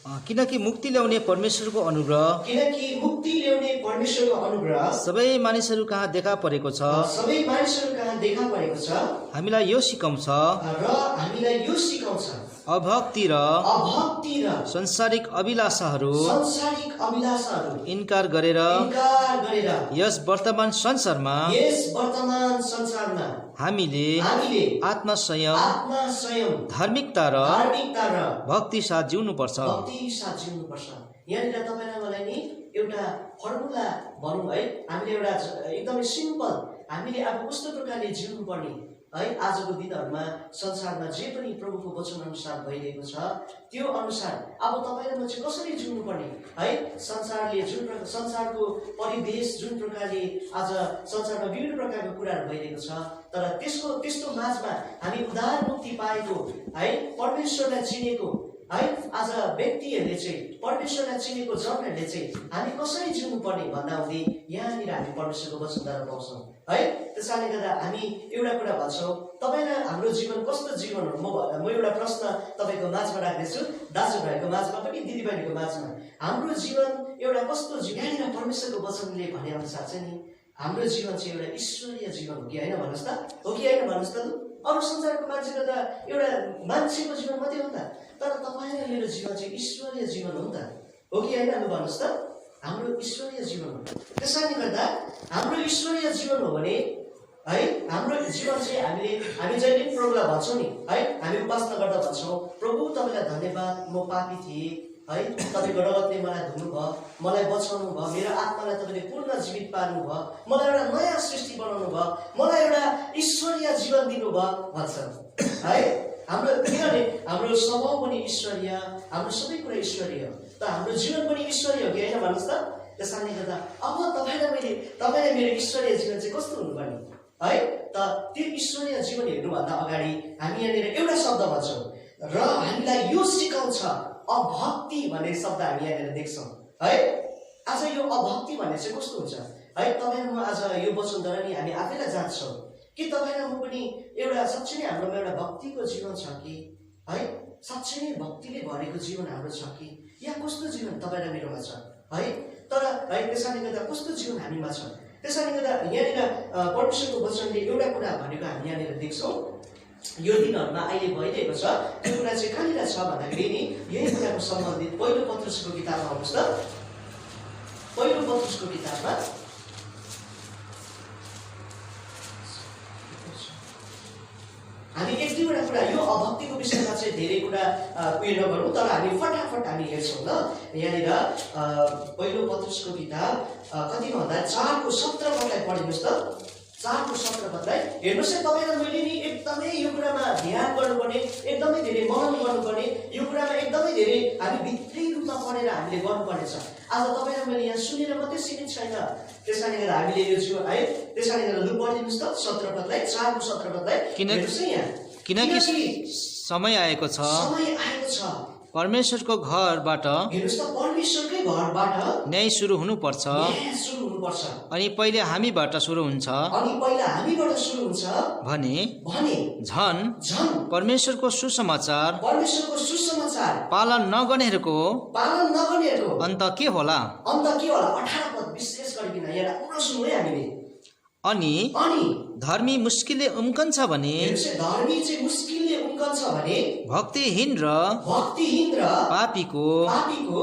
किनकि मुक्ति ल्याउने परमेश्वरको अनुग्रह किनकि मुक्ति ल्याउने परमेश्वरको अनुग्रह सबै मानिसहरू कहाँ देखा परेको छ। सबै मानिसहरू कहाँ देखा परेको छ हामीलाई यो सिकाउँछ र हामीलाई यो सिकाउँछ अभक्ति र संसारिक अभिलाषाहरू इन्कार गरेर यस वर्तमान संसारमा हामीले आत्मसंयम धार्मिकता र भक्ति साथ जिउनुपर्छ। यहाँनिर तपाईलाई मलाई नि एउटा फर्मुला भनौँ है, हामीले एउटा एकदमै सिम्पल हामीले अब कस्तो प्रकारले जिउनु पर्ने है, आजको दिनहरुमा संसारमा जे पनि प्रभुको वचन अनुसार भइरहेको छ त्यो अनुसार अब तपाईले म चाहिँ कसरी जिउनु पर्ने है। संसारले जुन संसारको परिवेश जुन प्रकारले आज संसारमा विभिन्न प्रकारको कुराहरु भइरहेको छ, तर त्यस्तो माझमा हामी उद्धार मुक्ति पाएको है, परमेश्वरलाई चिनेको है, आज व्यक्तिहरुले चाहिँ परमेश्वरलाई चिनेको जनहरुले चाहिँ हामी कसरी जिउनु पर्ने भन्दा हुँदै यहाँनिर हामी परमेश्वरको वचनद्वारा पाउँछौं है। त्यसैले गर्दा हामी एउटा कुरा भन्छौं, तपाईलाई हाम्रो जीवन कस्तो जीवन हो। म एउटा प्रश्न तपाईको माझमा राख्दैछु, दाजुभाइको माझमा पनि दिदीबहिनीको माझमा, हाम्रो जीवन एउटा कस्तो जीवन। यहाँनिर परमेश्वरको वचनले भने अनुसार चाहिँ नि हाम्रो जीवन चाहिँ एउटा ईश्वरीय जीवन हो कि हैन भन्नुस् त, हो कि हैन भन्नुस् त। अरु संसारको मान्छेको त एउटा मान्छेको जीवन मात्रै हो नि त, तर तपाईँ र मेरो जीवन चाहिँ ईश्वरीय जीवन हो नि त, हो कि हैन भन्नुस् त। हाम्रो ईश्वरीय जीवन हो। त्यसैले गर्दा हाम्रो ईश्वरीय जीवन हो भने है, हाम्रो जीवन चाहिँ हामी जहिले प्रभुलाई भन्छौँ नि है, हामी उपासना गर्दा भन्छौँ, प्रभु तपाईलाई धन्यवाद, म पापी थिएँ है, तपाईको रगतले मलाई धुनु भयो, मलाई बचाउनु भयो, मेरो आत्मालाई तपाईले पूर्ण जीवित पार्नु भयो, मलाई एउटा नयाँ सृष्टि बनाउनु भयो, मलाई एउटा ईश्वरीय जीवन दिनु भयो भन्छ है। हाम्रो किनभने हाम्रो स्वभाव पनि ईश्वरीय, हाम्रो सबै कुरा ईश्वरीय हो, त हाम्रो जीवन पनि ईश्वरीय हो कि हैन भन्नुस् त। त्यसैले गर्दा अब तपाईले मेरो ईश्वरीय जीवन चाहिँ कस्तो हुनुपर्ने है, त त्यो ईश्वरीय जीवन हेर्नुभन्दा अगाडि हामी यहाँनिर एउटा शब्द भन्छौँ र हामीलाई यो सिकाउँछ अभक्ति भन्ने शब्द हामी यहाँनिर देख्छौँ है। आज यो अभक्ति भन्ने चाहिँ कस्तो हुन्छ है, तपाईँ र म आज यो वचनद्वारा नि हामी आफैलाई जान्छौँ कि तपाईँ र म पनि एउटा साँच्चै नै हाम्रोमा एउटा भक्तिको जीवन छ कि है, साँच्चै नै भक्तिले भरेको जीवन हाम्रो छ कि, या कस्तो जीवन तपाईँ र मेरोमा छ है। तर है त्यसैले गर्दा कस्तो जीवन हामीमा छ। त्यसैले गर्दा यहाँनिर परमेश्वरको वचनले एउटा कुरा भनेको हामी यहाँनिर देख्छौँ, यो दिनहरुमा अहिले भइरहेको छ त्यो कुरा चाहिँ कहाँनिर छ भन्दाखेरि नि यही कुराको सम्बन्धित पहिलो पत्रुसको किताबमा आउनुहोस् त। पहिलो पत्रुसको किताबमा हामी एक दुईवटा कुरा यो अभक्तिको विषयमा चाहिँ धेरै कुरा उयो नगरौँ, तर हामी फटाफट हामी हेर्छौँ ल। यहाँनिर पहिलो पत्रुसको किताब कतिमा भन्दा 4को 17 पदलाई पढिनुहोस् त। 4को 17 पदलाई हेर्नुहोस् है, तपाईँ र मैले नि एकदमै यो कुरामा ध्यान गर्नुपर्ने, एकदमै धेरै मनन गर्नुपर्ने, यो कुरामा एकदमै धेरै हामी भित्री रूपमा पढेर हामीले गर्नुपर्ने छ। आज तपाईँ र मैले यहाँ सुनेर मात्रै सीमित छैन। त्यसैले गर्दा हामीले यो जीवन है, त्यसैले गर्दा लु पढिदिनुहोस् त 17 पदलाई, 4को 17 पदलाई हेर्नुहोस् है यहाँ। किनकि समय आएको छ परमेश्वरको घरबाट न्याय सुरु हुनुपर्छ, अनि पहिले हामीबाट सुरु हुन्छ भने झन परमेश्वरको सुसमाचार पालन नगर्नेहरूको अन्त के होला। 18 पद विशेष गरिकन यहाँ पुरा सुन्नु है हामीले। अनि धर्मी मुस्किलले उम्कन्छ भने भक्तिहीन र पापीको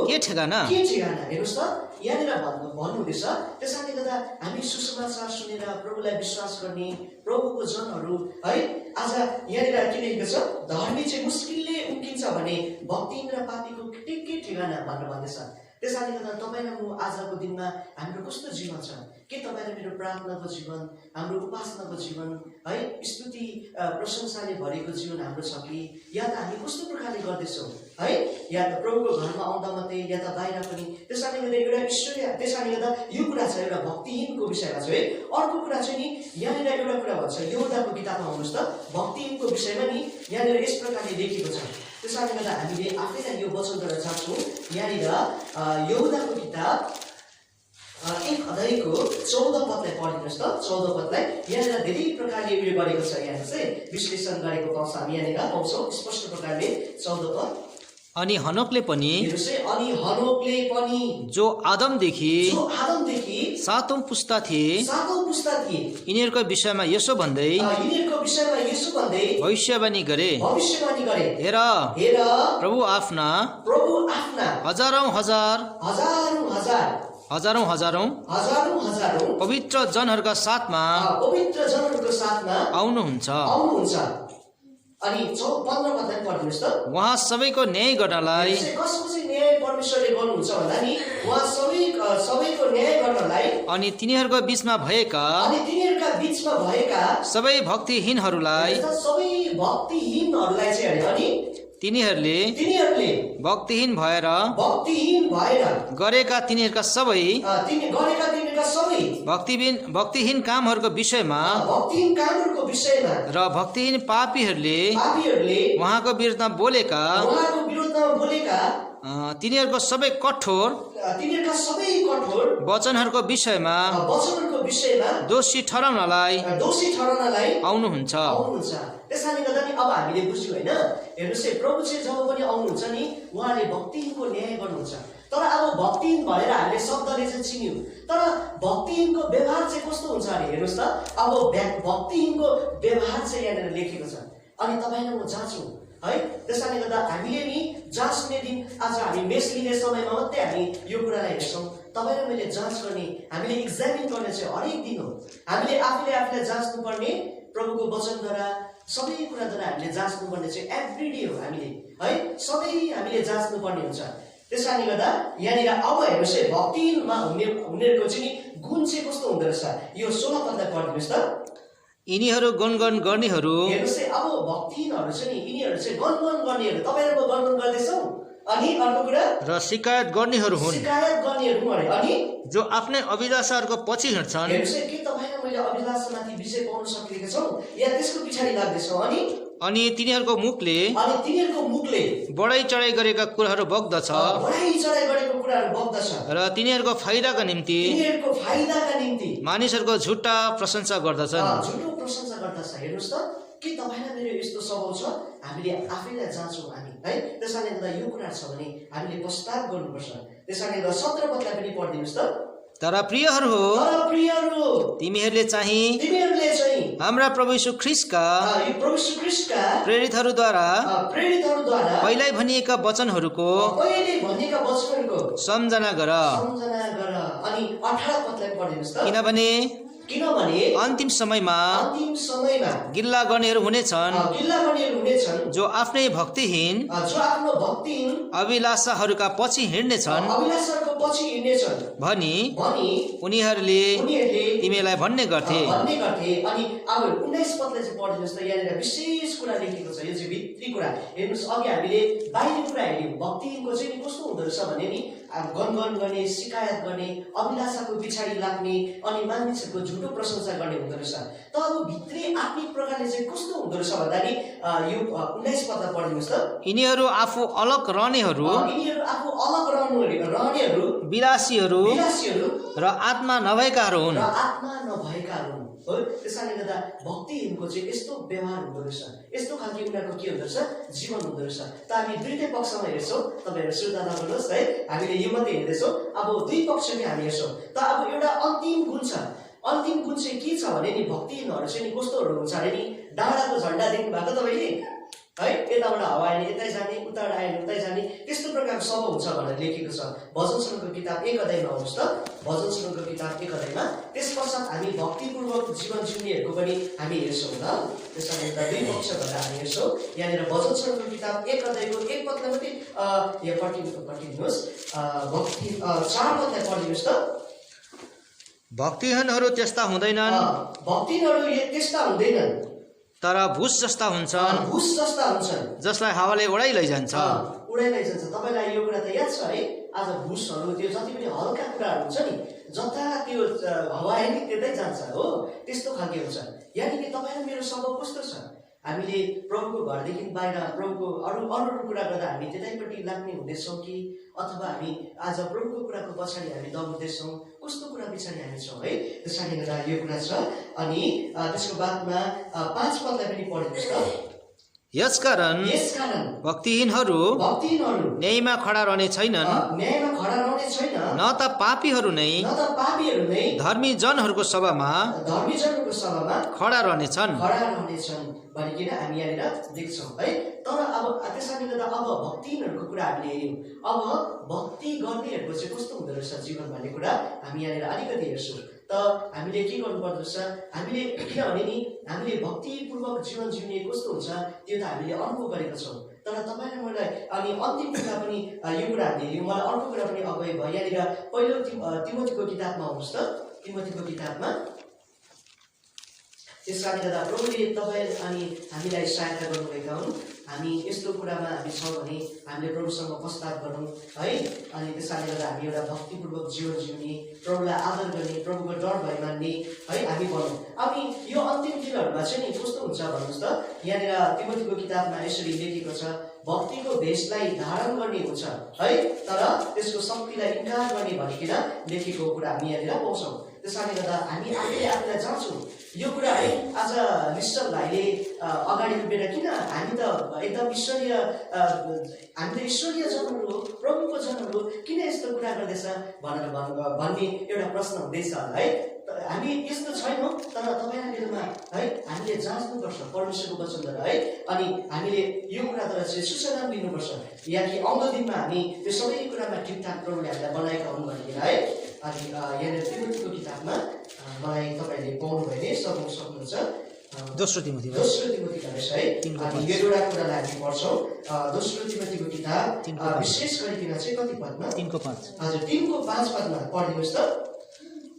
के ठेगाना। हेर्नुहोस् त यहाँनिर भन्नुहुँदैछ। त्यसैले गर्दा हामी सुसमाचार सुनेर प्रभुलाई विश्वास गर्ने प्रभुको जनहरू है, आज यहाँनिर के लेखेको छ, धर्मी चाहिँ मुस्किलले उम्किन्छ भने भक्तिहीन र पापीको के ठेगाना भनेर भन्दैछ। त्यसैले गर्दा तपाईँ र म आजको दिनमा हाम्रो कस्तो जीवन छ, के तपाईँ र मेरो प्रार्थनाको जीवन, हाम्रो उपासनाको जीवन है, स्तुति प्रशंसाले भरेको जीवन हाम्रो छ कि, या त हामी कस्तो प्रकारले गर्दैछौँ है, या त प्रभुको घरमा आउँदा मात्रै या त बाहिर पनि। त्यसैले गर्दा एउटा ईश्वरीय, त्यसैले गर्दा यो कुरा छ एउटा भक्तिहीनको विषयमा छ है। अर्को कुरा चाहिँ नि यहाँनिर एउटा कुरा भन्छ, यहुदाको किताबमा आउनुहोस् त, भक्तिहीनको विषयमा नि यहाँनिर यस प्रकारले लेखिएको छ। त्यसैले गर्दा हामीले आफैलाई यो वचनद्वारा जान्छौँ। यहाँनिर यहुदाको किताब 1 अध्यायको 14 पदलाई पढिदिनुहोस् त। 14 पदलाई यहाँनिर धेरै प्रकारले उयो गरेको छ, यहाँ चाहिँ विश्लेषण गरेको पाउँछ, हामी यहाँनिर पाउँछौँ स्पष्ट प्रकारले। 14 पद अनि हनोकले पनि हेर्नुहोस् है, अनि हनोकले पनि जो आदमदेखि जो आदमदेखि 7औं पुस्ता थिए 7औं पुस्ता थिए यिनीहरूको विषयमा यसो भन्दै यिनीहरूको विषयमा यसो भन्दै भविष्यवाणी गरे, भविष्यवाणी गरे, हेर हेर प्रभु आफ्ना प्रभु आफ्ना हजारौं हजार हजारौं हजार हजारौं हजारौं हजारौं हजारौं पवित्र जनहरूका साथमा पवित्र जनहरूको साथमा आउनुहुन्छ। आउनुहुन्छ। अनि 15 पदलाई पढ्नुहोस् त। उहाँ सबैको न्याय गर्नलाई कसको चाहिँ न्याय परमेश्वरले गर्नुहुन्छ भन्दा नि उहाँ सबैको न्याय गर्नलाई अनि तिनीहरूको बीचमा भएका अनि तिनीहरूका बीचमा भएका सबै भक्तिहीनहरूलाई सबै भक्तिहीनहरूलाई चाहिँ अनि तिनीहरूले भक्तिहीन भएर गरेका तिनीहरूका सबै भक्तिहीन कामहरूको विषयमा र भक्तिहीन पापीहरूले उहाँको विरुद्धमा बोलेका तिनीहरूको सबै कठोर वचनहरूको विषयमा दोषी ठहराउनलाई आउनुहुन्छ। त्यसैले गर्दा नि अब हामीले बुझ्यौं हैन। हेर्नुस् है, प्रभु चाहिँ जब पनि आउनुहुन्छ नि उहाँले भक्तिहीनको न्याय गर्नुहुन्छ। तर अब भक्तिहीन भएर हामीले शब्दले चाहिँ चिन्यौं, तर भक्तिहीनको व्यवहार चाहिँ कस्तो हुन्छ अरे हेर्नुस् त। अब भक्तिहीनको व्यवहार चाहिँ यहाँनिर लेखेको छ। अनि तपाईलाई म जाँचौं है। त्यसैले गर्दा हामीले नि जाँच्ने दिन आज हामी मेस लिने समयमा मात्रै हामी यो कुरालाई हेर्छौं। तपाईलाई मैले जाँच गर्ने, हामीले एक्जामिन गर्ने चाहिँ हरेक दिन हो। हामीले आफूलाई जाँच्नु पर्ने प्रभुको वचनद्वारा सबै कुराद्वारा हामीले जाँच्नुपर्ने चाहिँ एभ्रीडे हो हामीले है। सबै हामीले जाँच्नुपर्ने हुन्छ। त्यसैले गर्दा यहाँनिर अब हेर्नुहोस् है, भक्तिमा हुनेहरूको चाहिँ गुण चाहिँ कस्तो हुँदो रहेछ यो 16 पदलाई पढ्नुहोस् त। यिनीहरू गुणगान गर्नेहरू हेर्नुहोस् है, अब भक्तिहीनहरू छ नि यिनीहरू चाहिँ गुणगान गर्नेहरू। तपाईहरु गुणगान गर्दैछौ। अनि अर्को कुरा र शिकायत गर्नेहरू हुन्, शिकायत गर्नेहरू भने अनि जो आफ्नै अभिलाषाहरूको पछि हिँड्छन्। हेर्नुहोस् है, के तपाईलाई मैले अभिलाषामाथि विजय पाउन सकेका छौ या त्यसको पछाडी लाग्दैछौ। अनि तिनीहरूको मुखले बढाइ चढाइ गरेका कुराहरू बग्दछ र तिनीहरूको फाइदाका निम्ति मानिसहरूको झुट्टा प्रशंसा गर्दछन्। हेर्नुहोस् त, के तपाईलाई मेरो यस्तो स्वभाव छ? हामीले आफैलाई जाँचौं हामी है। त्यसैले गर्दा यो कुरा छ भने हामीले पश्चाताप गर्नुपर्छ। त्यसैले गर्दा 17 पदलाई पनि पढिदिनुस् त। तर प्रियहरू तिमीहरूले चाहिँ हाम्रा प्रभु यीशु ख्रीष्टका प्रेरितहरूद्वारा पहिल्यै भनिएका वचनहरूको सम्झना गर। अनि 18 पदलाई पढिदिनुस् त। किनभने अन्तिम समयमा गिल्ला गर्नेहरू हुनेछन् जो आफ्नै भक्तिहीन अभिलाषाहरूका पछि हिँड्नेछन् भनी उनीहरूले तिमीलाई भन्ने गर्थे। अनि अब 19 पदलाई चाहिँ पढिदिनुस् त। यहाँनिर विशेष कुरा लेखेको छ, यो चाहिँ भित्री कुरा। हेर्नुस्, अघि हामीले बाहिरी कुरा हेर्यौं, भक्तिहीनको चाहिँ कस्तो हुँदो रहेछ भने नि गनगन गर्ने, शिकायत गर्ने, अभिलाषाको पछाडी लाग्ने अनि मानिसहरूको झुटो प्रशंसा गर्ने हुँदो रहेछ। त अब भित्री आत्मिक प्रकारले चाहिँ कस्तो हुँदो रहेछ भन्दा नि यो 19 पदमा पढिदिनुस् त। यिनीहरू आफू अलग रहनेहरू, विलासीहरू र आत्मा नभएकाहरू हुन्। त्यसैले गर्दा भक्तिहीनको चाहिँ यस्तो व्यवहार हुँदो रहेछ, यस्तो खालको उनीहरूको के हुँदो रहेछ, जीवन हुँदो रहेछ। त हामी दुईटै पक्षमा हेर्छौँ। तपाईहरु सुर्ता नगर्नुहोस् है, हामीले यो मात्रै हेर्दैछौँ। अब दुई पक्षमै हामी हेर्छौँ। त अब एउटा अन्तिम गुण छ। अन्तिम गुण चाहिँ के छ भने नि भक्तिहीनहरू चाहिँ नि कस्तोहरू हुन्छ अरे नि, डाँडाको झण्डा देख्नु भएको तपाईले है, यताबाट हावा आयो यतै जाने, उताबाट आयो उतै जाने, त्यस्तो प्रकारको स्वभाव हुन्छ भनेर लेखेको छ। भजन सङ्घको किताब 1 अध्यायमा आउनुहोस् त। भजन सङ्घको किताब 1 अध्यायमा त्यसपश्चात हामी भक्तिपूर्वक जीवन जिउनेहरूको पनि हामी हेर्छौँ ल। त्यसैले गर्दा दुई पक्ष भनेर हामी हेर्छौँ। यहाँनिर भजन सङ्घको किताब 1 अध्यायको 1 पदलाई मात्रै यहाँ पढिदिनुहोस्। भक्ति 4 पदलाई पढिदिनुहोस् त। भक्तिहीनहरू त्यस्ता हुँदैनन्, तर भुस जस्ता हुन्छन् जसलाई हावाले उडाइ लैजान्छ। तपाईलाई यो कुरा त याद छ है? आज भुसहरू त्यो जति पनि हल्का कुराहरू हुन्छ नि, जता त्यो हावा आयो नि त्यतै जान्छ हो, त्यस्तो खालको हुन्छ। यानि कि तपाईलाई मेरो स्वभाव कस्तो छ? हामीले प्रभुको घरदेखि बाहिर प्रभुको अरू कुरा गर्दा हामी त्यतैपट्टि लाग्ने हुँदैछौँ कि अथवा हामी आज प्रभुको कुराको पछाडि हामी दौड्दैछौँ? कस्तो कुरा पछाडि हामी छौँ है? त्यसैले गर्दा यो कुरा छ। अनि त्यसको बादमा 5 पदलाई पनि पढिदिनुहोस् त। यसकारण यसकारण भक्तिहीनहरू भक्तिहीनहरू न्यायमा खडा रहने छैनन्, न्यायमा खडा रहने छैन, न त पापीहरू नै न त पापीहरू नै धर्मी जनहरूको सभामा धर्मीजनको सभामा खडा रहनेछन्। खडा रहनेछन् भनिकन हामी यहाँनिर देख्छौँ है। तर अब त्यसैले गर्दा अब भक्तिहीनहरूको कुरा हामीले हेऱ्यौँ। अब भक्ति गर्नेहरूको चाहिँ कस्तो हुँदो रहेछ जीवन भन्ने कुरा हामी यहाँनिर अलिकति हेर्छौँ। त हामीले के गर्नुपर्दो रहेछ, हामीले किनभने नि हामीले भक्तिपूर्वक जीवन जिउने कस्तो हुन्छ त्यो त हामीले अनुभव गरेका छौँ। तर तपाईँ र मलाई अनि अन्तिम कुरा पनि यो कुरा हामीले हेऱ्यौँ। मलाई अर्को कुरा पनि अगाडि भयो यहाँनिर पहिलो तिमोथीको किताबमा आउनुहोस् त, तिमोथीको किताबमा। त्यस कारणले गर्दा प्रभुले तपाईँ अनि हामीलाई सहायता गर्नुभएका हुन्। हामी यस्तो कुरामा हामी छौँ भने हामीले प्रभुसँग प्रस्ताव गरौँ है। अनि त्यस कारणले गर्दा हामी एउटा भक्तिपूर्वक जीवन जिउने, प्रभुलाई आदर गर्ने, प्रभुको डर भए मान्ने है हामी बनौँ। अनि यो अन्तिम दिनहरूमा चाहिँ नि कस्तो हुन्छ भन्नुहोस् त, यहाँनिर तिमोथीको किताबमा यसरी लेखेको छ, भक्तिको भेषलाई धारण गर्ने हुन्छ है, तर त्यसको शक्तिलाई इन्कार गर्ने भनिकन लेखेको कुरा हामी यहाँनिर पाउँछौँ। त्यस कारणले गर्दा हामी आफूले आफूलाई जान्छौँ यो कुरा है। आज निश्चल भाइले अगाडि उभिएर किन हामी त एकदम ईश्वरीय हामी त ईश्वरीय जनहरू हो, प्रभुको जनहरू, किन यस्तो कुरा गर्दैछ भनेर भन्ने एउटा प्रश्न हुँदैछ है। हामी यस्तो छैनौँ, तर तपाईँ मेरोमा है हामीले जाँच्नुपर्छ परमेश्वरको वचनद्वारा है। अनि हामीले यो कुराद्वारा चाहिँ सुसनाम लिनुपर्छ या कि आउँदो दिनमा हामी त्यो सबै कुरामा ठिकठाक प्रभुले हामीलाई बनाएका हुन् भनेर है। अनि यहाँनिर तिमोथीको किताबमा मलाई तपाईँले पाउनु भयो भने सक्नुहुन्छ दोस्रो तिमोथी रहेछ है। अनि यो एउटा कुरालाई हामी पढ्छौँ दोस्रो तिमोथीको किताब विशेष गरिकन चाहिँ कति पदमा 3:5 हजुर 3:5 पदमा पढिदिनुहोस् त।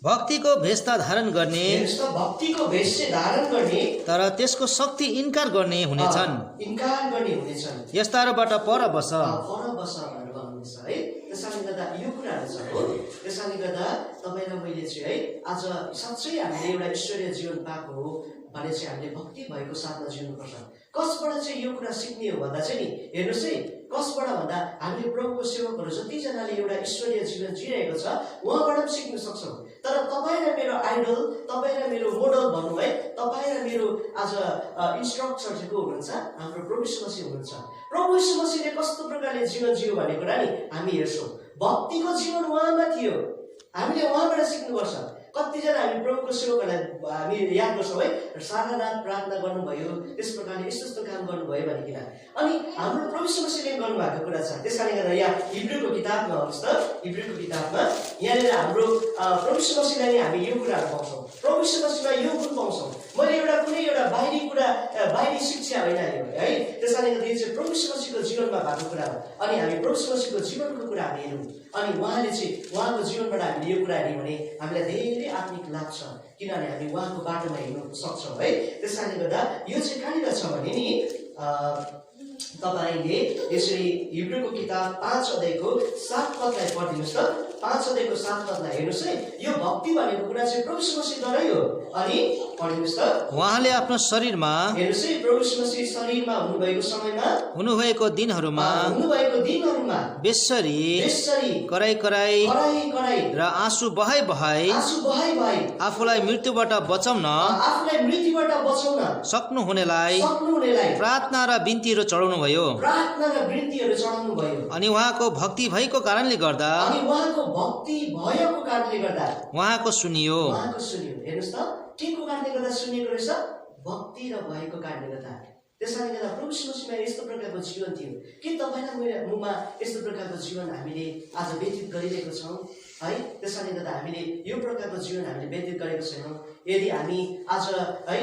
भक्तिको भेषता धारण गर्ने भक्तिको भेष चाहिँ धारण गर्ने तर त्यसको शक्ति इन्कार गर्ने हुनेछन्, इन्कार गर्ने हुनेछन्, यस्ताहरूबाट पर बस भनेर भन्नुहुन्छ है। त्यसैले गर्दा यो कुराहरू छ हो। त्यसैले गर्दा तपाईँ र मैले चाहिँ है आज साँच्चै हामीले एउटा ईश्वरीय जीवन पाएको हो भने चाहिँ हामीले भक्ति भएको साथमा जिउनुपर्छ। कसबाट चाहिँ यो कुरा सिक्ने हो भन्दा चाहिँ नि हेर्नुहोस् है, कसबाट भन्दा हामीले प्रभुको सेवकहरू जतिजनाले एउटा ईश्वरीय जीवन जिरहेको छ उहाँबाट पनि सिक्न सक्छौँ। तर तपाईँ र मेरो आइडल, तपाईँ र मेरो मोडल भनौँ है, तपाईँ र मेरो आज इन्स्ट्रक्टर चाहिँ को हुनुहुन्छ, हाम्रो प्रभु यीशु मसीह हुनुहुन्छ। प्रभु यीशु मसीहले कस्तो प्रकारले जीवन जियो भन्ने कुरा नि हामी हेर्छौँ। भक्तिको जीवन उहाँमा थियो, हामीले उहाँबाट सिक्नुपर्छ। कतिजना हामी प्रभुको सेवकहरूलाई हामी याद गर्छौँ है, सारा रात प्रार्थना गर्नुभयो, त्यस प्रकारले यस्तो यस्तो काम गर्नुभयो भनिकन। अनि हाम्रो प्रभु यीशु मसीहले गर्नुभएको कुरा छ। त्यस कारणले गर्दा यहाँ हिब्रूको किताबमा आउनुहोस् त, हिब्रूको किताबमा यहाँनिर हाम्रो प्रभु यीशु मसीहलाई हामी यो कुराहरू पाउँछौँ, प्रभु यीशु मसीहमा यो गुण पाउँछौँ। मैले एउटा कुनै एउटा बाहिरी कुरा बाहिरी शिक्षा होइन यो है। त्यस कारणले गर्दा यो चाहिँ प्रभु यीशु मसीहको जीवनमा भएको कुरा हो। अनि हामी प्रभु यीशु मसीहको जीवनको कुरा हामी हेरौँ, अनि उहाँले चाहिँ उहाँको जीवनबाट हामीले यो कुरा हेऱ्यौँ भने हामीलाई धेरै आत्मिक लाभ छ, किनभने हामी उहाँको बाटोमा हिँड्न सक्छौँ है। त्यस कारणले गर्दा यो चाहिँ कहाँनिर छ भने नि तपाईँले यसरी हिब्रूको किताब 5 अध्यायको 7 पदलाई पढिदिनुहोस् त। 5 अध्यायको 7 पदलाई हेर्नुहोस् है। यो भक्ति भनेको कुरा चाहिँ प्रभु यीशु मसीहद्वारै हो। अनि पढिदिनुहोस् त। उहाँले आफ्नो शरीरमा हेर्नुहोस् है, प्रभु यीशु मसीह शरीरमा हुनुभएको समयमा हुनुभएको दिनहरूमा बेस्सरी कराई र आँसु बहाई आफूलाई मृत्युबाट बचाउन सक्नुहुनेलाई प्रार्थना र बिन्तीहरू चढाउनु भयो। अनि उहाँको भक्ति भएको कारणले गर्दा उहाँको सुनियो। हेर्नुहोस् त, के को कारणले गर्दा सुनिएको रहेछ? भक्ति र भएको कारणले गर्दा। त्यसैले गर्दा प्रभु यीशु मसीहमा यस्तो प्रकारको जीवन थियो। के तपाईँ र मुमा यस्तो प्रकारको जीवन हामीले आज व्यतीत गरिरहेको छौँ है? त्यसैले गर्दा हामीले यो प्रकारको जीवन हामीले व्यतीत गरेको छैनौँ। यदि हामी आज है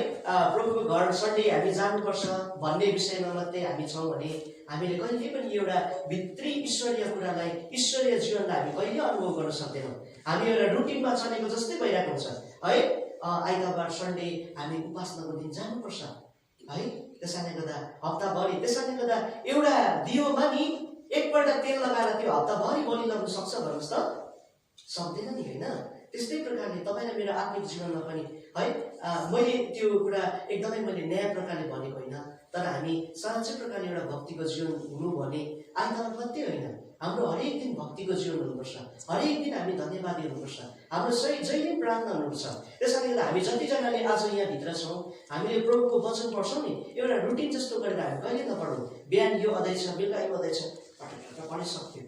प्रभुको घर सन्डे हामी जानुपर्छ भन्ने विषयमा मात्रै हामी छौँ भने हामीले कहिले पनि एउटा भित्री ईश्वरीय कुरालाई, ईश्वरीय जीवनलाई हामी कहिले अनुभव गर्न सक्दैनौँ। हामी एउटा रुटिनमा चलेको जस्तै भइरहेको हुन्छ है। आइतबार सन्डे हामी उपासनाको दिन जानुपर्छ है। त्यसैले गर्दा हप्ताभरि, त्यसैले गर्दा एउटा दियोमा नि एकपल्ट तेल लगाएर त्यो हप्ताभरि बलिलाउन सक्छ भन्नुहोस् त? सक्दैन नि होइन। त्यस्तै प्रकारले तपाईँ र मेरो आत्मिक जीवनमा पनि है मैले त्यो कुरा एकदमै मैले न्याय प्रकारले भनेको होइन, तर हामी साँच्चै प्रकारले एउटा भक्तिको जीवन हुनु भने आइतबार मात्रै होइन, हाम्रो हरेक दिन भक्तिको जीवन हुनुपर्छ। हरेक दिन हामी धन्यवादी हुनुपर्छ। हाम्रो जहिले प्रार्थना हुनुपर्छ। त्यसैले गर्दा हामी जतिजनाले आज यहाँभित्र छौँ, हामीले प्रभुको वचन पढ्छौँ नि, एउटा रुटिन जस्तो गरेर हामी कहिले नपढौँ। बिहान यो अध्याय छ, बेलुका यो अध्याय छ, पढिसक्यो,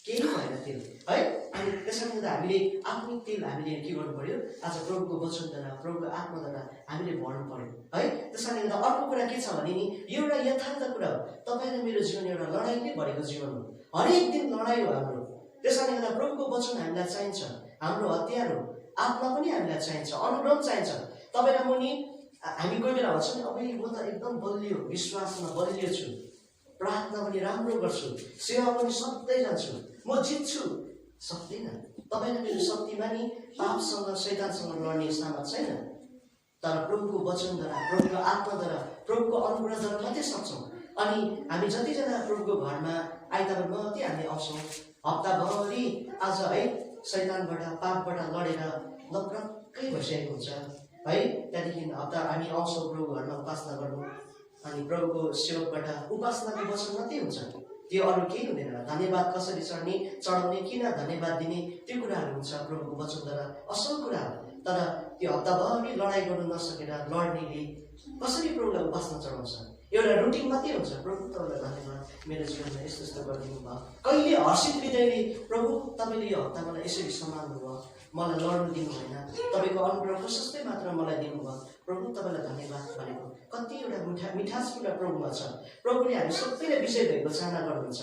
केही भएन तेल है। अनि त्यसैले गर्दा हामीले आत्मिक तेल हामीले के गर्नु पर्यो, आज प्रभुको वचनद्वारा, प्रभुको आत्माद्वारा हामीले भर्नु पर्यो है। त्यसैले गर्दा अर्को कुरा के छ भने नि, यो एउटा यथार्थ कुरा हो। तपाईँ र मेरो जीवन एउटा लडाइँले भरेको जीवन हो। हरेक दिन लडाइँ हो हाम्रो। त्यसैले गर्दा प्रभुको वचन हामीलाई चाहिन्छ। हाम्रो हतियार हो। आत्मा पनि हामीलाई चाहिन्छ, अनुग्रह चाहिन्छ। तपाईँ र म नि हामी कोही बेला भन्छौँ नि, अब म त एकदम बलियो, विश्वासमा बलियो छु, प्रार्थना पनि राम्रो गर्छु, सेवा पनि सक्दै जान्छु, म जित्छु। सक्दैन। तपाईँ र मेरो शक्तिमा नि पापसँग, शैतानसँग लड्ने सामर्थ छैन। तर प्रभुको वचनद्वारा, प्रभुको आत्माद्वारा, प्रभुको अनुग्रहद्वारा मात्रै सक्छौँ। अनि हामी जतिजना प्रभुको घरमा आइतबार मात्रै हामी आउँछौँ, हप्ताभरि आज है शैतानबाट, पापबाट लडेर लप्रक्कै भइसकेको हुन्छ है। त्यहाँदेखि हप्ता हामी आउँछौँ प्रभु घरमा उपासना गर्नु, अनि प्रभुको सेवकबाट उपासनाको वचन मात्रै हुन्छ, त्यो अरू केही हुँदैन। धन्यवाद कसरी चढाउने, किन धन्यवाद दिने, त्यो कुराहरू हुन्छ प्रभुको वचनद्वारा, असल कुरा हो। तर त्यो हप्ताभरि लडाइँ गर्नु नसकेर लड्नेले कसरी प्रभुलाई उपासना चढाउँछ? एउटा रुटिन मात्रै हुन्छ। प्रभु तपाईँलाई धन्यवाद, मेरो जीवनमा यस्तो यस्तो गरिदिनु भयो। कहिले हर्षित हृदयले प्रभु तपाईँले यो हप्ता मलाई यसरी सम्हाल्नु भयो, मलाई लड्नु दिनु भएन, तपाईँको अनुग्रह प्रशस्तै मात्र मलाई दिनुभयो, प्रभु तपाईँलाई धन्यवाद भनेको कति एउटा मिठास कुरा प्रभुमा छ। प्रभुले हामी सबैलाई विषय भएको चाहना गर्नुहुन्छ।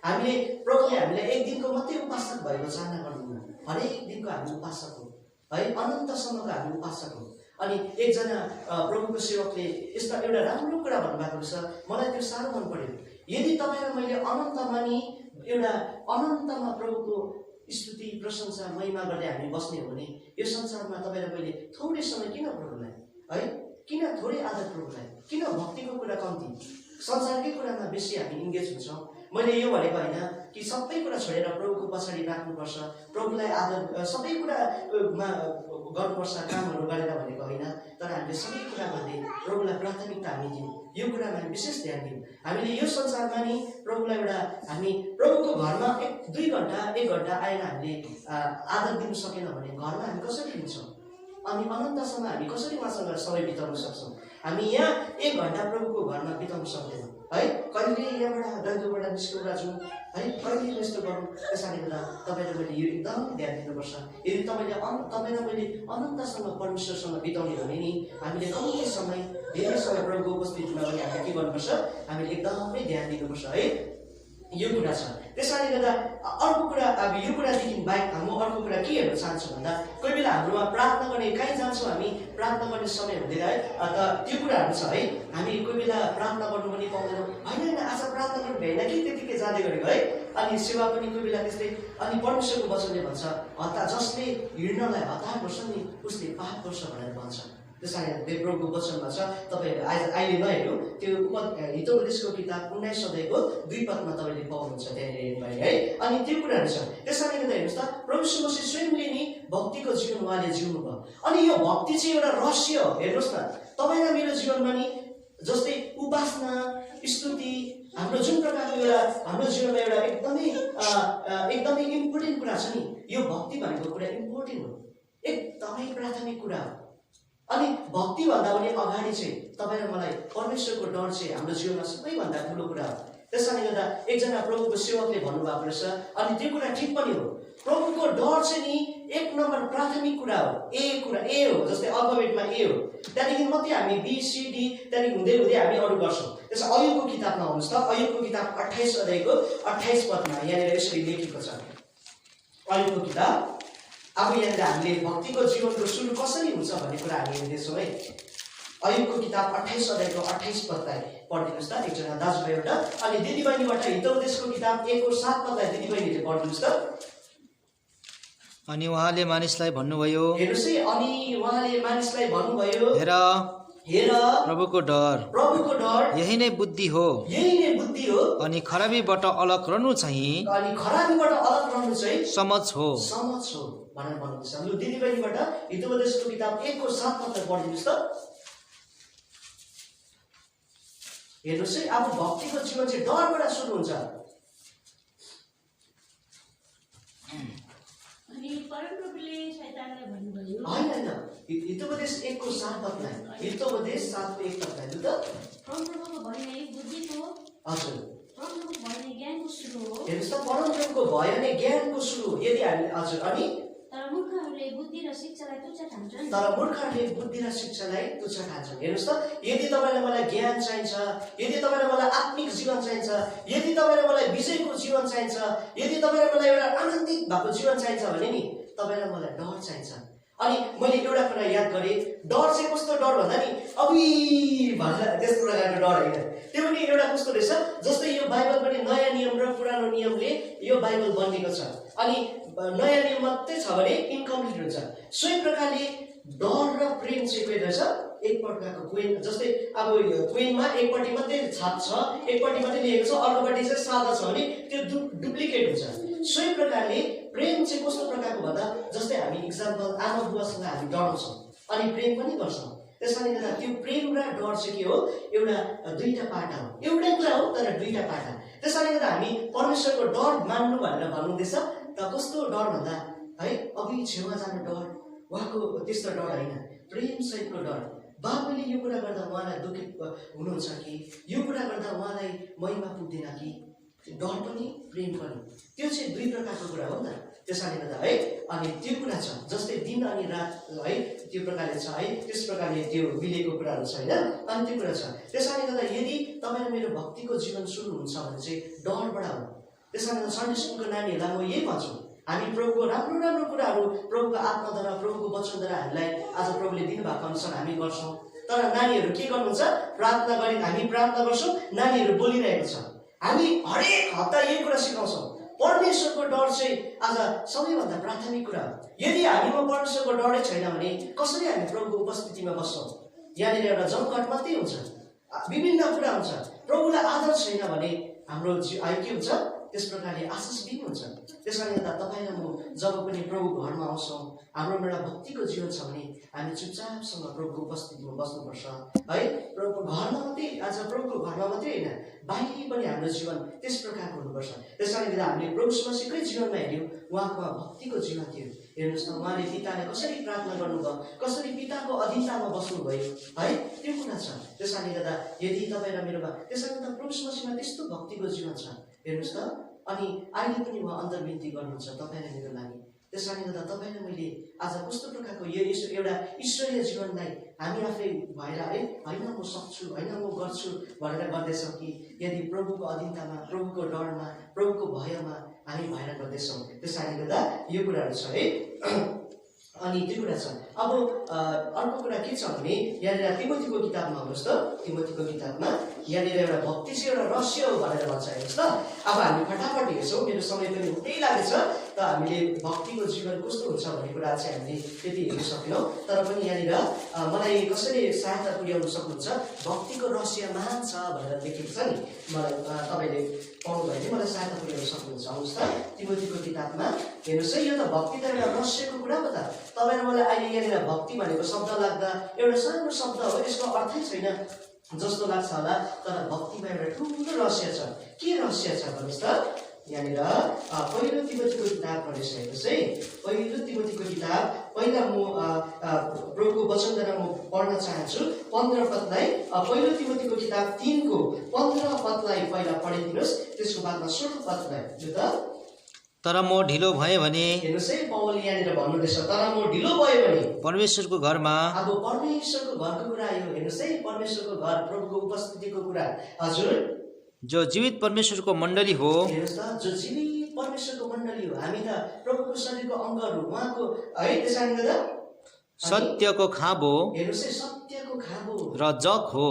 हामीले प्रभुले हामीलाई एक दिनको मात्रै उपासक भएको चाहना गर्नुहुन्न, हरेक दिनको हामी उपासक हो है, अनन्तसम्मको हामी उपासक हो। अनि एकजना प्रभुको सेवकले यस्ता एउटा राम्रो कुरा भन्नुभएको छ, मलाई त्यो साह्रो मन पर्यो। यदि तपाईँ र मैले अनन्तमा नि एउटा अनन्तमा प्रभुको स्तुति, प्रशंसा, महिमा गर्दै हामी बस्ने हो भने यो संसारमा तपाईँ र मैले थोरै समय किन प्रभुलाई है, किन थोरै आदर प्रभुलाई, किन भक्तिको कुरा कम्ती, संसारकै कुरामा बेसी हामी इङ्गेज हुन्छौँ। मैले यो भनेको होइन कि सबै कुरा छोडेर प्रभुको पछाडि राख्नुपर्छ, प्रभुलाई आदर सबै कुरामा गर्नुपर्छ, कामहरू गरेर भनेको होइन। तर हामीले सबै कुरा गर्दै प्रभुलाई प्राथमिकता हामी दिउँ, यो कुरामा हामी विशेष ध्यान दिउँ। हामीले यो संसारमा नि प्रभुलाई एउटा हामी प्रभुको घरमा 1-2 घन्टा 1 घन्टा आएर हामीले आदर दिनु सकेन भने घरमा हामी कसरी दिन्छौँ? अनि अनन्तसम्म हामी कसरी उहाँसँग समय बिताउन सक्छौँ? हामी यहाँ 1 घन्टा प्रभुको घरमा बिताउन सक्दैनौँ है। कहिले यहाँबाट दैलोबाट निस्केर जाउँ है, कहिले यस्तो गरौँ। त्यसैले गर्दा तपाईँ र मैले यो एकदम ध्यान दिनुपर्छ। यदि तपाईँ र मैले अनन्तसम्म परमेश्वरसँग बिताउने भने नि हामीले कम्ती समय, धेरै समय प्रभुको उपस्थितिमा पनि हामीले के गर्नुपर्छ, हामीले एकदमै ध्यान दिनुपर्छ है। यो कुरा छ। त्यसैले गर्दा अर्को कुरा, अब यो कुरादेखि बाहेक म अर्को कुरा के हेर्न चाहन्छु भन्दा, कोही बेला हाम्रोमा प्रार्थना गर्ने कहीँ जान्छौँ हामी, प्रार्थना गर्ने समय हुँदैन है, त त्यो कुराहरू छ है। हामी कोही बेला प्रार्थना गर्नु पनि पाउँदैनौँ, होइन आज प्रार्थना गर्नु भएन कि त्यतिकै जाँदै गरेको है। अनि सेवा पनि कोही बेला त्यस्तै। अनि परमेश्वरको वचनले भन्छ, जसले हिँड्नलाई हतार गर्छ नि उसले पाप गर्छ भनेर भन्छ। त्यसैले प्रभुको वचनमा छ, तपाईँहरू अहिले नहेर्नु, त्यो हितोपदेशको किताब 19 अध्यायको 2 पदमा तपाईँले पाउनुहुन्छ त्यहाँनिर है। अनि त्यो कुराहरू छ। त्यसैले गर्दा हेर्नुहोस् त, प्रभु मसीह स्वयंले नि भक्तिको जीवन उहाँले जिउनु भयो। अनि यो भक्ति चाहिँ एउटा रहस्य हो। हेर्नुहोस् न, तपाईँ र मेरो जीवनमा नि जस्तै उपासना, स्तुति, हाम्रो जुन प्रकारको एउटा हाम्रो जीवनमा एउटा एकदमै इम्पोर्टेन्ट कुरा छ नि, यो भक्ति भनेको कुरा इम्पोर्टेन्ट हो, एकदमै प्राथमिक कुरा हो। अनि भक्ति भन्दा पनि अगाडि चाहिँ तपाईँ र मलाई परमेश्वरको डर चाहिँ हाम्रो जीवनमा सबैभन्दा ठुलो कुरा हो। त्यसैले गर्दा एकजना प्रभुको सेवकले भन्नुभएको रहेछ, अनि त्यो कुरा ठिक पनि हो। प्रभुको डर चाहिँ नि 1 नम्बर प्राथमिक कुरा हो, ए हो, जस्तै अल्फाबेटमा ए हो, त्यहाँदेखि मात्रै हामी बी सी डी त्यहाँदेखि हुँदै हुँदै हामी अरू गर्छौँ। त्यसो अयुबको किताबमा आउनुहोस् त, अयुबको किताब 28 अध्यायको 28 पदमा यहाँनिर यसरी लेखेको छ। अयुबको किताब, अब यहाँनिर हामीले भक्तिको जीवनको सुरु कसरी हुन्छ भन्ने कुरा हामी हेर्दैछौँ है। अयुबको किताब 28 अध्यायको 28 पदलाई पढिदिनुहोस् त एकजना दाजुभाइ एउटा। अनि दिदीबहिनीबाट हितोपदेशको किताब 1को 7 पदलाई दिदीबहिनीले पढिदिनुहोस् त। अनि उहाँले मानिसलाई भन्नुभयो, हेर्नुहोस् है, अनि उहाँले मानिसलाई भन्नुभयो, हेर प्रभुको डर यही नै बुद्धि हो, अनि खराबीबाट अलग रहनु चाहिँ समझ हो भनेर भन्नुहुन्छ। लु दिदीबहिनीबाट हितोपदेशको किताब 1को 7 पदलाई पढिदिनुहोस् त। हेर्नुहोस् है, अब भक्तिको जीवन चाहिँ डरबाट सुरु हुन्छ। होइन, हितोपदेश 1को 7 पदलाई, हितोपदेश 7को 1 पदलाई लु त। हजुर, हेर्नुहोस् त, परमप्रभुको भय नै ज्ञानको सुरु हो। यदि हामी, हजुर, अनि तर मूर्खहरूले बुद्धि र शिक्षालाई तुच्छ ठान्छन्। हेर्नुहोस् त, यदि तपाईँलाई मलाई ज्ञान चाहिन्छ, यदि तपाईँलाई मलाई आत्मिक जीवन चाहिन्छ, यदि तपाईँलाई मलाई विजयको जीवन चाहिन्छ, यदि तपाईँलाई मलाई एउटा आनन्दित भएको जीवन चाहिन्छ भने नि तपाईँलाई मलाई डर चाहिन्छ। अनि मैले एउटा कुरा याद गरेँ, डर चाहिँ कस्तो डर भन्दा नि अबि भनेर त्यस्तो प्रकारको डर होइन। त्यो पनि एउटा कस्तो रहेछ, जस्तै यो बाइबल पनि नयाँ नियम र पुरानो नियमले यो बाइबल बनिएको छ। अनि नयाँ नियम मात्रै छ भने इन्कम्प्लिट हुन्छ। सोही प्रकारले डर र प्रेम चाहिँ के रहेछ, एक प्रकारको कोइन, जस्तै अब कोइनमा एकपट्टि मात्रै छाप छ, एकपट्टि मात्रै लेखेको छ, अर्कोपट्टि चाहिँ सादा छ भने त्यो डुप्लिकेट हुन्छ। सोही प्रकारले प्रेम चाहिँ कस्तो प्रकारको भन्दा, जस्तै हामी इक्जाम्पल आमा बुवासँग हामी डराउँछौँ अनि प्रेम पनि गर्छौँ। त्यसैले गर्दा त्यो प्रेम र डर चाहिँ के हो, एउटा दुईटा पाटा हो, एउटै कुरा हो तर दुईटा पाटा। त्यसैले गर्दा हामी परमेश्वरको डर मान्नु भनेर भन्नुहुँदैछ। त कस्तो डर भन्दा है, अघि छेउमा जानु डर, उहाँको त्यस्तो डर होइन, प्रेम सहितको डर। बाबुले यो कुरा गर्दा उहाँलाई दुखित हुनुहुन्छ कि, यो कुरा गर्दा उहाँलाई महिमा पुग्दैन कि, डर पनि प्रेम पनि, त्यो चाहिँ दुई प्रकारको कुरा हो नि त। त्यसैले गर्दा है, अनि त्यो कुरा छ, जस्तै दिन अनि रात है त्यो प्रकारले छ है, त्यस प्रकारले त्यो मिलेको कुराहरू छ होइन। अनि त्यो कुरा छ। त्यसैले गर्दा यदि तपाईँ र मेरो भक्तिको जीवन सुरु हुन्छ भने चाहिँ डरबाट हो। त्यसैले गर्दा सन्डे स्कुलको नानीहरूलाई म यही भन्छु, हामी प्रभुको राम्रो राम्रो कुराहरू, प्रभुको आत्माद्वारा, प्रभुको वचनद्वारा हामीलाई आज प्रभुले दिनुभएको अनुसार हामी गर्छौँ। तर नानीहरू के गर्नुहुन्छ, प्रार्थना गरी हामी प्रार्थना गर्छौँ, नानीहरू बोलिरहेको छ। हामी हरेक हप्ता यही कुरा सिकाउँछौँ, परमेश्वरको डर चाहिँ आज सबैभन्दा प्राथमिक कुरा हो। यदि हामीमा परमेश्वरको डरै छैन भने कसरी हामी प्रभुको उपस्थितिमा बस्छौँ? यहाँनिर एउटा जमघट मात्रै हुन्छ, विभिन्न कुरा हुन्छ। प्रभुलाई आदर छैन भने हाम्रो के हुन्छ, त्यस प्रकारले आशास्विहीन हुन्छ। त्यसैले गर्दा तपाईँ र म जब पनि प्रभु घरमा आउँछौँ, हाम्रोमा एउटा भक्तिको जीवन छ भने हामी चुपचापसँग प्रभुको उपस्थितिमा बस्नुपर्छ है। प्रभुको घरमा मात्रै, आज प्रभुको घरमा मात्रै होइन, बाहिरी पनि हाम्रो जीवन त्यस प्रकारको हुनुपर्छ। त्यसैले गर्दा हामीले प्रभु मसीहकै जीवनमा हेऱ्यौँ, उहाँकोमा भक्तिको जीवन थियो। हेर्नुहोस् न, उहाँले पिताले कसरी प्रार्थना गर्नुभयो, कसरी पिताको अधीनतामा बस्नुभयो है, त्यो कुरा छ। त्यसैले गर्दा यदि तपाईँ र मेरोमा, त्यसैले गर्दा प्रभु मसीहमा त्यस्तो भक्तिको जीवन छ। हेर्नुहोस् त, अनि अहिले पनि उहाँ अन्तर्विन्ती गर्नुहुन्छ तपाईँ र मेरो लागि। त्यसैले गर्दा तपाईँ र मैले आज कस्तो प्रकारको यो एउटा ईश्वरीय जीवनलाई हामी आफै भएर है, होइन म सक्छु, होइन म गर्छु भनेर गर्दैछौँ कि यदि प्रभुको अधीनतामा, प्रभुको डरमा, प्रभुको भयमा हामी भएर गर्दैछौँ। त्यसैले गर्दा यो कुराहरू छ है। अनि त्यो कुरा छ। अब अर्को कुरा के छ भने, यहाँनिर तिमोथीको किताबमा आउनुहोस् त, तिमोथीको किताबमा यहाँनिर एउटा भक्ति चाहिँ एउटा रहस्य हो भनेर भन्छ। हेर्नुहोस् त, अब हामी फटाफट हेर्छौँ, मेरो समय पनि हुँदै लागेछ, त हामीले भक्तिको जीवन कस्तो हुन्छ भन्ने कुरा चाहिँ हामीले त्यति हेर्न सकेनौँ। तर पनि यहाँनिर मलाई कसरी सहायता पुर्याउन सक्नुहुन्छ, भक्तिको रहस्य महान छ भनेर लेखेको छ नि, मलाई तपाईँले पाउनुभयो भने मलाई सहायता पुर्याउन सक्नुहुन्छ। आउनुहोस् त, तिमोथीको किताबमा हेर्नुहोस् है, यो त भक्ति त एउटा रहस्यको कुरा हो त। तपाईँ र मलाई अहिले यहाँनिर भक्ति भनेको शब्द लाग्दा एउटा सानो शब्द हो, यसको अर्थै छैन जस्तो लाग्छ होला, तर भक्तिमा एउटा ठुलो रहस्य छ। के रहस्य छ भन्नुहोस् त, यहाँनिर पहिलो तिमोथीको किताब पढिसकेको है। पहिलो तिमोथीको किताब पहिला म प्रभुको वचनद्वारा म पढ्न चाहन्छु 15 पदलाई। पहिलो तिमोथीको किताब 3को 15 पदलाई पहिला पढिदिनुहोस्, त्यसको बादमा 16 पदलाई जो त। तर म ढिलो भएँ भने, हेर्नुहोस् है, पौल यहाँनिर भन्नुहुँदैछ, तर म ढिलो भयो भने परमेश्वरको घरमा, अब परमेश्वरको घरको कुरा आयो। हेर्नुहोस् है, परमेश्वरको घर, प्रभुको उपस्थितिको कुरा। हजुर, जो जीवित परमेश्वरको मण्डली हो, हेर्नुहोस् त, जो जीवित परमेश्वरको मण्डली हो, हामी त प्रभुको शरीरको अङ्गहरू उहाँको है। त्यसैले गर्दा सत्यको खाँबो, हेर्नुहोस् है, सत्यको खाँबो र जग हो,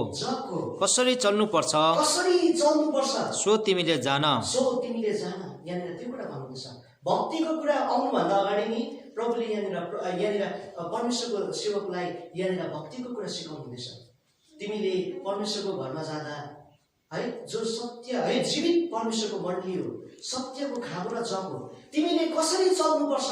कसरी चल्नुपर्छ सो तिमीले जान। यहाँनिर त्यो कुरा भन्नुहुँदैछ। भक्तिको कुरा आउनुभन्दा अगाडि नि प्रभुले यहाँनिर परमेश्वरको सेवकलाई यहाँनिर भक्तिको कुरा सिकाउनु हुँदैछ। तिमीले परमेश्वरको घरमा जाँदा है, जो सत्य है, जीवित परमेश्वरको मण्डली हो, सत्यको खाँबो र जग हो, तिमीले कसरी चल्नुपर्छ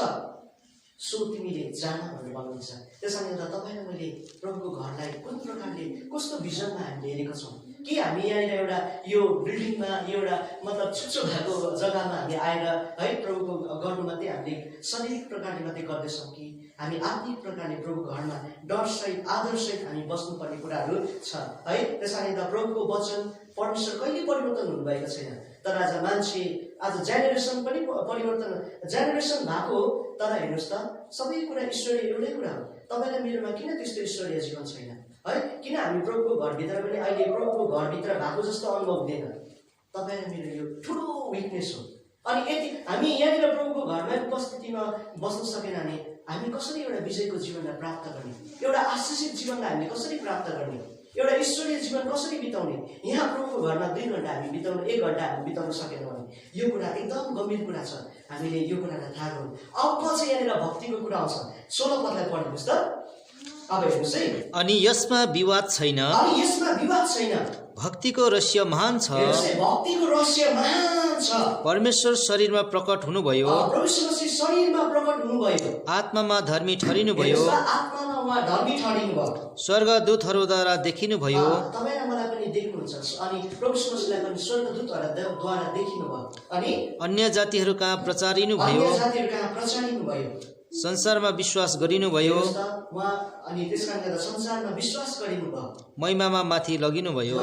सो तिमीले जान भनेर भन्नुहुन्छ। त्यसैले गर्दा तपाईँ र मैले प्रभुको घरलाई कुन प्रकारले, कस्तो भिजनमा हामीले हेरेका छौँ, कि हामी यहाँनिर एउटा यो बिल्डिङमा एउटा मतलब छुच्चो भएको जग्गामा हामी आएर है प्रभुको गर्नु मात्रै हामीले शारीरिक प्रकारले मात्रै गर्दैछौँ कि हामी आत्मिक प्रकारले प्रभु घरमा डरसहित आदरसहित हामी बस्नुपर्ने कुराहरू छ है। त्यस कारण प्रभुको वचन परमेश्वर कहिले परिवर्तन हुनुभएको छैन। तर आज मान्छे आज जेनेरेसन पनि परिवर्तन जेनेरेसन भएको तर हेर्नुहोस् त सबै कुरा ईश्वरीय एउटै कुरा हो। तपाईँलाई मेरोमा किन त्यस्तो ईश्वरीय जीवन छैन है? किन हामी प्रभुको घरभित्र पनि अहिले प्रभुको घरभित्र भएको जस्तो अनुभव हुँदैन? तपाईँलाई मेरो यो ठुलो विकनेस हो। अनि यदि हामी यहाँनिर प्रभुको घरमा उपस्थितिमा बस्न सकेन भने हामी कसरी एउटा विजयको जीवनलाई प्राप्त गर्ने, एउटा आशिषित जीवनलाई हामीले कसरी प्राप्त गर्ने, एउटा ईश्वरीय जीवन कसरी बिताउने? यहाँ प्रभुको घरमा 2 घण्टा हामी बिताउनु 1 घण्टा हामी बिताउन सकेनौँ भने यो कुरा एकदम गम्भीर कुरा छ। हामीले यो कुरालाई थाहा गरौँ। अब चाहिँ यहाँनिर भक्तिको कुरा आउँछ। 16 पदलाई पढ्नुहोस् त। अब हेर्नुहोस् है। अनि यसमा विवाद छैन, भक्तिको रहस्य महान छ। भक्तिको रहस्य महान छ। परमेश्वर शरीरमा प्रकट हुनुभयो, परमेश्वर शरीरमा प्रकट हुनुभयो, आत्मामा धर्मी ठहरिनुभयो, आत्मामा उहाँ धर्मी ठहरिनुभयो, स्वर्गदूतहरूद्वारा देखिनुभयो। तपाईलाई मलाई पनि देख्नुहुन्छ अनि परमेश्वरलाई पनि स्वर्गदूतहरूद्वारा देखिनुभयो, अनि अन्य जातिहरू कहाँ प्रचारिनुभयो, संसारमा विश्वास गरिनुभयो, अनि त्यसकारण गर्दा संसारमा विश्वास गरिनुभयो, महिमामा माथि लगिनुभयो।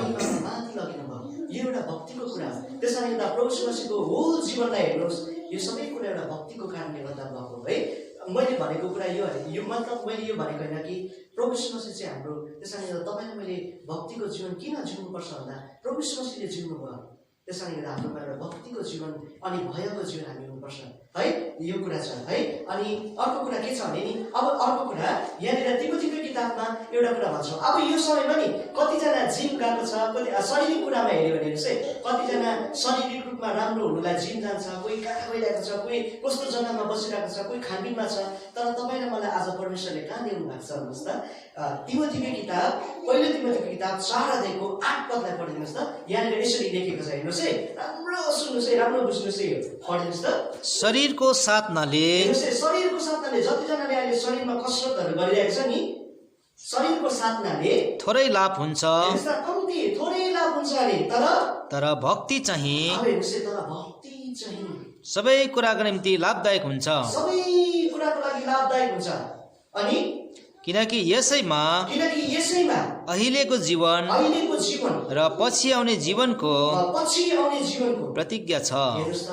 यो एउटा भक्तिको कुरा हो। त्यसकारण गर्दा परमेश्वरको होल जीवनलाई हेर्नुहोस्, यो सबै कुरा एउटा भक्तिको कारणले गर्दा भएको है। मैले भनेको कुरा यो मतलब मैले यो भनेको होइन कि परमेश्वरले चाहिँ हाम्रो त्यसकारण गर्दा तपाईँले मैले भक्तिको जीवन किन जिउनुपर्छ भन्दा परमेश्वरले जिउनुभयो। त्यसकारण गर्दा हाम्रोमा एउटा भक्तिको जीवन अनि भयको जीवन हामी हुनुपर्छ है। यो कुरा छ है। अनि अर्को कुरा के छ भने नि अब अर्को कुरा यहाँनिर तिमोथीको किताबमा एउटा कुरा भन्छौँ। अब यो समयमा नि कतिजना जिम गएको छ, कति शारीरिक कुरामा हेऱ्यो भने चाहिँ कतिजना शारीरिक रूपमा राम्रो हुनुलाई जिम जान्छ, कोही कहाँ गइरहेको छ, कोही कस्तो जग्गामा बसिरहेको छ, कोही खानपिनमा छ। तर तपाईँ र मलाई आज परमेश्वरले कहाँ ल्याउनु भएको छ भन्नुहोस् त। तिमोथीको किताब पहिलो तिमोथीको किताब 4 अध्यायको 8 पदलाई पढिदिनुहोस् त। यहाँनिर यसरी लेखेको छ, हेर्नुहोस् है, राम्रो सुन्नुहोस् है, राम्रो बुझ्नुहोस् है, यो पढिदिनुहोस् त। शरीरको साधनाले जतिजनाले अहिले शरीरमा कसरतहरू गरिरहेको छ नि, शरीरको साधनाले थोरै लाभ हुन्छ, थोरै लाभ हुन्छ अरे, तर भक्ति चाहिँ चाहिँ सबै कुराको निम्ति लाभदायक हुन्छ। सबै कुराको लागि लाभदायक हुन्छ। अनि किनकि यसैमा अहिलेको जीवन र पछि आउने जीवनको प्रतिज्ञा छ। हेर्नुहोस् त,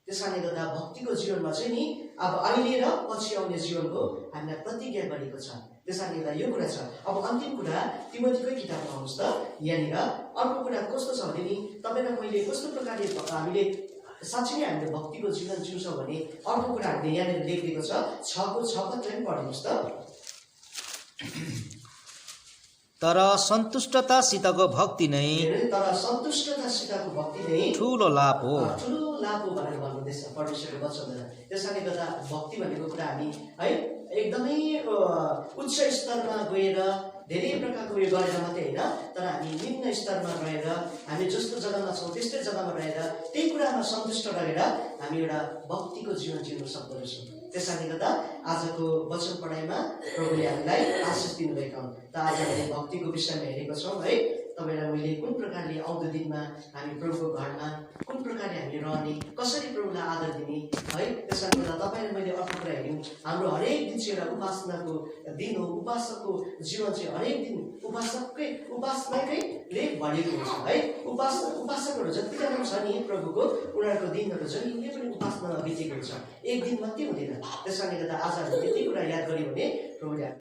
त्यसकारणले गर्दा भक्तिको जीवनमा चाहिँ नि अब अहिले र पछि आउने जीवनको हामीलाई प्रतिज्ञा गरेको छ। त्यसकारणले गर्दा यो कुरा छ। अब अन्तिम कुरा तिमोथीकै किताबमा आउनुहोस् त। यहाँनिर अर्को कुरा कस्तो छ भने नि तपाईँलाई मैले कस्तो प्रकारले हामीले साँच्चै नै हामीले भक्तिको जीवन जिउँछौँ भने अर्को कुरा हामीले यहाँनिर लेखिएको छ। 6 को 6 पदलाई पनि पढिदिनुहोस् त। तर सन्तुष्टतासितको भक्ति नै ठुलो लाभ हो, भनेर भन्नुहुँदैछ परमेश्वरको वचनद्वारा। त्यसकारणले गर्दा भक्ति भनेको कुरा हामी है एकदमै उच्च स्तरमा गएर धेरै प्रकारको उयो गरेर मात्रै होइन, तर हामी निम्न स्तरमा रहेर हामी जस्तो जग्गामा छौँ त्यस्तै जग्गामा रहेर त्यही कुरामा सन्तुष्ट रहेर हामी एउटा भक्तिको जीवन जिउन सक्दछौँ। त्यसकारणले गर्दा आजको वचन पढाइमा प्रभुले हामीलाई आशिष दिनुभएका हुन्। त आज हामीले भक्तिको विषयमा हेरेको छौँ है। तपाईँलाई मैले कुन प्रकारले आउँदो दिनमा हामी प्रभुको घरमा कुन प्रकारले हामी रहने, कसरी प्रभुलाई आदर दिने है। त्यसकारण गर्दा तपाईँले मैले अर्को कुरा हेऱ्यौँ, हाम्रो हरेक दिन चाहिँ एउटा उपासनाको दिन हो। उपासकको जीवन चाहिँ हरेक दिन उपासनाकैले भरिएको हुन्छ है। उपासकहरू जतिजना छ नि प्रभुको उनीहरूको दिनहरू जहिले पनि उपासनामा बितेको हुन्छ, एक दिन मात्रै हुँदैन। त्यसकारणले गर्दा आज हामीले यति कुरा याद गऱ्यौँ भने प्रभुले